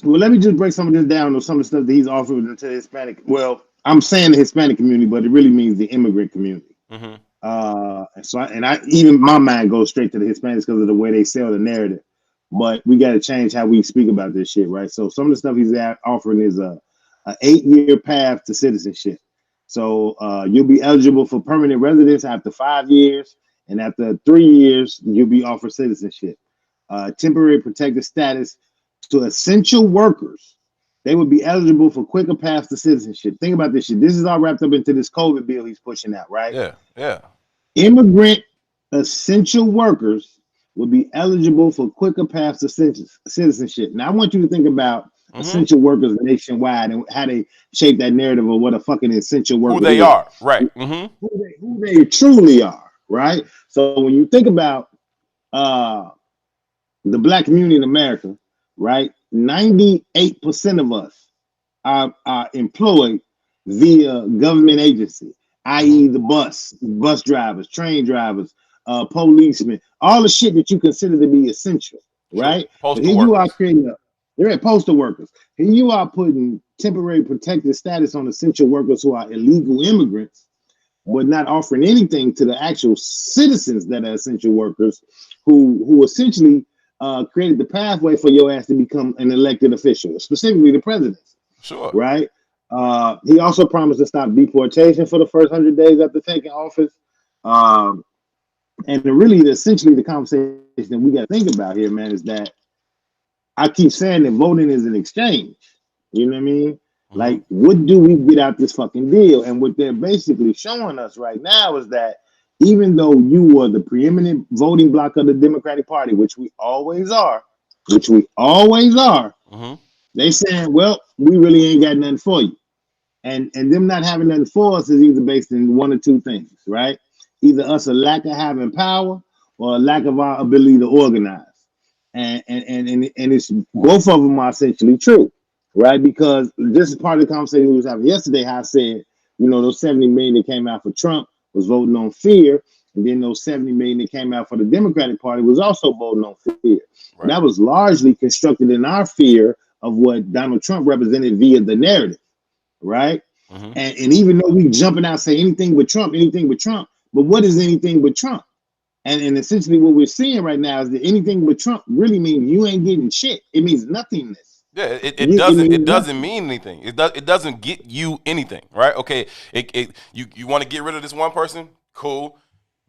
Well, let me just break some of this down on some of the stuff that he's offering to the Hispanic. Well, I'm saying the Hispanic community, but it really means the immigrant community. Mm-hmm. I even my mind goes straight to the Hispanics because of the way they sell the narrative. But we got to change how we speak about this shit, right? So some of the stuff he's offering is a 8-year path to citizenship. So you'll be eligible for permanent residence after 5 years, and after 3 years, you'll be offered citizenship. Temporary protected status to essential workers. They would be eligible for quicker paths to citizenship. Think about this shit. This is all wrapped up into this COVID bill he's pushing out, right? Yeah, yeah. Immigrant essential workers will be eligible for quicker paths to citizenship. Now, I want you to think about Mm-hmm. essential workers nationwide and how they shape that narrative of what a fucking essential Who worker they is, are, right? Mm-hmm. who they truly are, right? So when you think about uh, the black community in America, right, 98% of us are employed via government agency, Mm-hmm. i.e., the bus drivers, train drivers, policemen, all the shit that you consider to be essential, True. right? But Postal here you are workers. creating they're at postal workers. Here you are putting temporary protected status on essential workers who are illegal immigrants, but not offering anything to the actual citizens that are essential workers, who essentially created the pathway for your ass to become an elected official, specifically the president, Sure. right? He also promised to stop deportation for the first 100 days after taking office. Um, and really, essentially, the conversation that we got to think about here, man, is that I keep saying that voting is an exchange. You know what I mean? Mm-hmm. Like, what do we get out this fucking deal? And what they're basically showing us right now is that even though you were the preeminent voting bloc of the Democratic Party, which we always are, Mm-hmm. they saying, well, we really ain't got nothing for you. And them not having nothing for us is either based in one or two things, right? Either us a lack of having power or a lack of our ability to organize. And it's both of them are essentially true, right? Because this is part of the conversation we was having yesterday. How I said, those 70 million that came out for Trump was voting on fear, and then those 70 million that came out for the Democratic Party was also voting on fear. That Right. was largely constructed in our fear of what Donald Trump represented via the narrative, right? Mm-hmm. And even though we jumping out say anything but Trump, but what is anything but Trump? And essentially what we're seeing right now is that anything but Trump really means you ain't getting shit. It means nothingness. Yeah, it It doesn't means nothing. mean anything. It doesn't get you anything, right? Okay, you want to get rid of this one person, cool.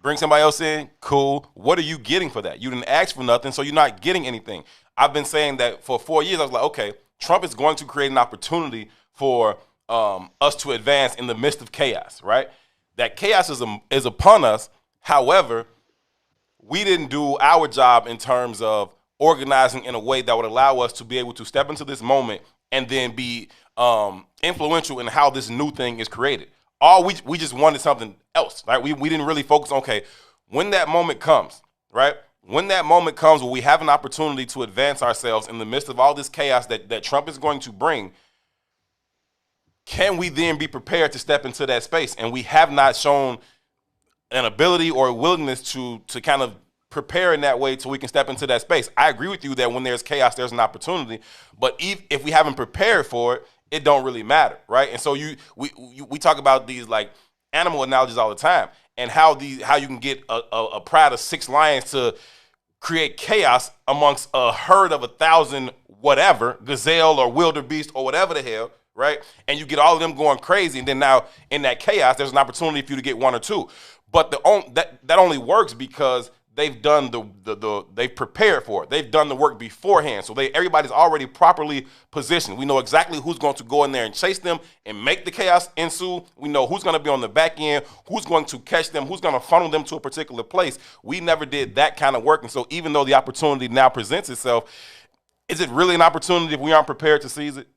Bring somebody else in, cool. What are you getting for that? You didn't ask for nothing, so you're not getting anything. I've been saying that for 4 years. I was like, okay, Trump is going to create an opportunity for us to advance in the midst of chaos, right? That chaos is upon us. However, we didn't do our job in terms of organizing in a way that would allow us to be able to step into this moment and then be influential in how this new thing is created. All we just wanted something else, right? We didn't really focus on, okay, when that moment comes, right? When that moment comes where we have an opportunity to advance ourselves in the midst of all this chaos that Trump is going to bring, can we then be prepared to step into that space? And we have not shown an ability or a willingness to kind of prepare in that way so we can step into that space. I agree with you that when there's chaos, there's an opportunity. But if we haven't prepared for it, it don't really matter, right? And so we talk about these like animal analogies all the time, and how you can get a pride of 6 lions to create chaos amongst a herd of 1,000 whatever gazelle or wildebeest or whatever the hell, right? And you get all of them going crazy, and then now in that chaos, there's an opportunity for you to get one or two. But that only works because they've done they've prepared for it. They've done the work beforehand, so everybody's already properly positioned. We know exactly who's going to go in there and chase them and make the chaos ensue. We know who's going to be on the back end, who's going to catch them, who's going to funnel them to a particular place. We never did that kind of work, and so even though the opportunity now presents itself, is it really an opportunity if we aren't prepared to seize it?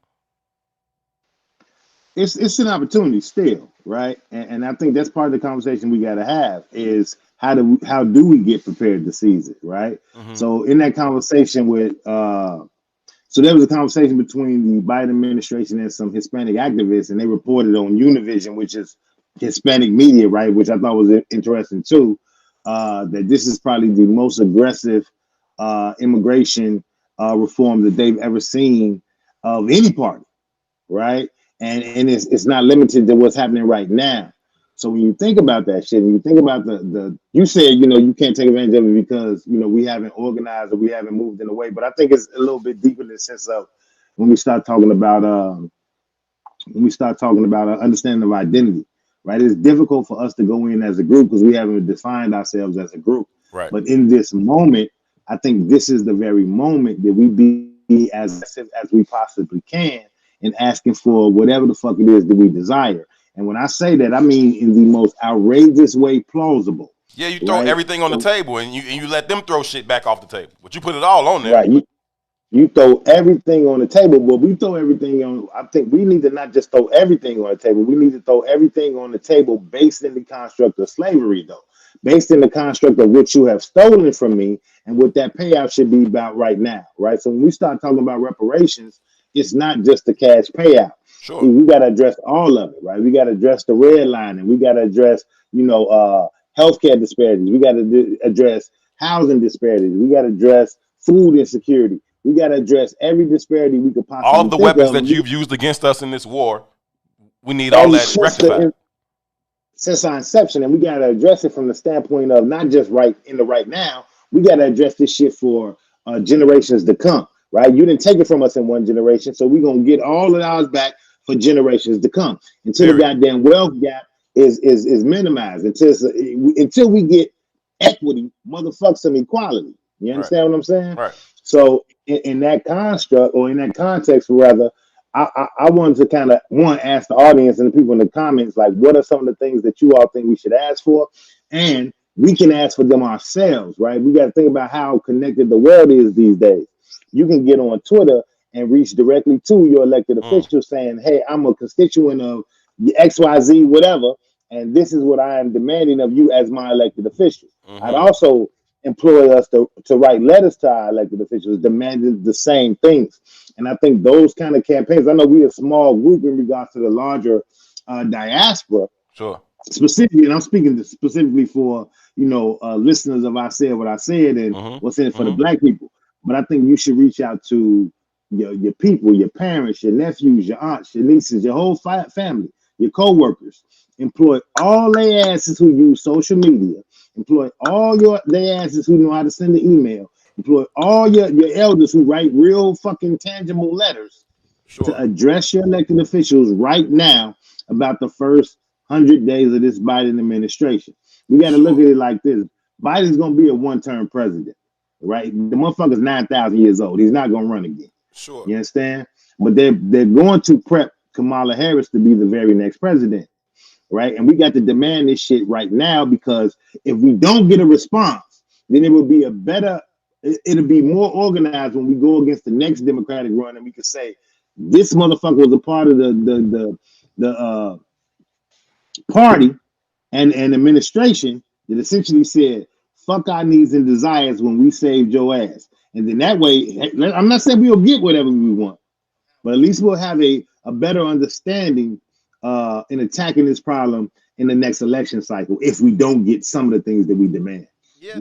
It's an opportunity still, right? And I think that's part of the conversation we got to have is how do we get prepared to seize it, right? Mm-hmm. So in that conversation so there was a conversation between the Biden administration and some Hispanic activists, and they reported on Univision, which is Hispanic media, right? Which I thought was interesting too. That this is probably the most aggressive immigration reform that they've ever seen of any party, right? And it's not limited to what's happening right now. So when you think about that shit, and you think about the you said, you can't take advantage of it because we haven't organized or we haven't moved in a way. But I think it's a little bit deeper in the sense of when we start talking about understanding of identity, right? It's difficult for us to go in as a group because we haven't defined ourselves as a group. Right. But in this moment, I think this is the very moment that we be as aggressive as we possibly can in asking for whatever the fuck it is that we desire. And when I say that, I mean in the most outrageous way plausible. Yeah, you throw Right? everything on the table, and you let them throw shit back off the table, but you put it all on there. Right. You throw everything on the table, but we throw everything on. I think we need to not just throw everything on the table. We need to throw everything on the table based in the construct of slavery, though, based in the construct of what you have stolen from me and what that payout should be about right now, right? So when we start talking about reparations, it's not just the cash payout. Sure. We got to address all of it, right? We got to address the redlining. We got to address, healthcare disparities. We got to address housing disparities. We got to address food insecurity. We got to address every disparity we could All possibly of the think weapons of. that you've used against us in this war, we need all that rectified. Since our inception, and we got to address it from the standpoint of not just right in the right now. We got to address this shit for generations to come, right? You didn't take it from us in one generation, so we're gonna get all of ours back for generations to come until the Period. goddamn wealth gap is minimized, until we get equity, motherfuck some equality. You Right. understand what I'm saying? Right. So in that construct, or in that context rather, I wanted to kind of ask the audience and the people in the comments, like, what are some of the things that you all think we should ask for? And we can ask for them ourselves, right? We got to think about how connected the world is these days. You can get on Twitter and reach directly to your elected officials saying, hey, I'm a constituent of the XYZ, whatever, and this is what I am demanding of you as my elected official. I'd also employ us to write letters to our elected officials demanding the same things. And I think those kind of campaigns, I know we're a small group in regards to the larger diaspora. Sure. Specifically, and I'm speaking specifically for listeners of I Said What I Said and what's in it for the black people. But I think you should reach out to your people, your parents, your nephews, your aunts, your nieces, your whole family, your co-workers. Employ all their asses who use social media. Employ all their asses who know how to send an email. Employ all your elders who write real fucking tangible letters to address your elected officials right now about the first 100 days of this Biden administration. We got to look at it like this. Biden's going to be a one-term president, right? The motherfucker's 9,000 years old. He's not going to run again. Sure. You understand? But they're going to prep Kamala Harris to be the very next president, right? And we got to demand this shit right now, because if we don't get a response, then it will be it'll be more organized when we go against the next Democratic run, and we can say this motherfucker was a part of the party and administration that essentially said, fuck our needs and desires when we saved your ass. And then that way, I'm not saying we'll get whatever we want, but at least we'll have a better understanding in attacking this problem in the next election cycle if we don't get some of the things that we demand. Yeah.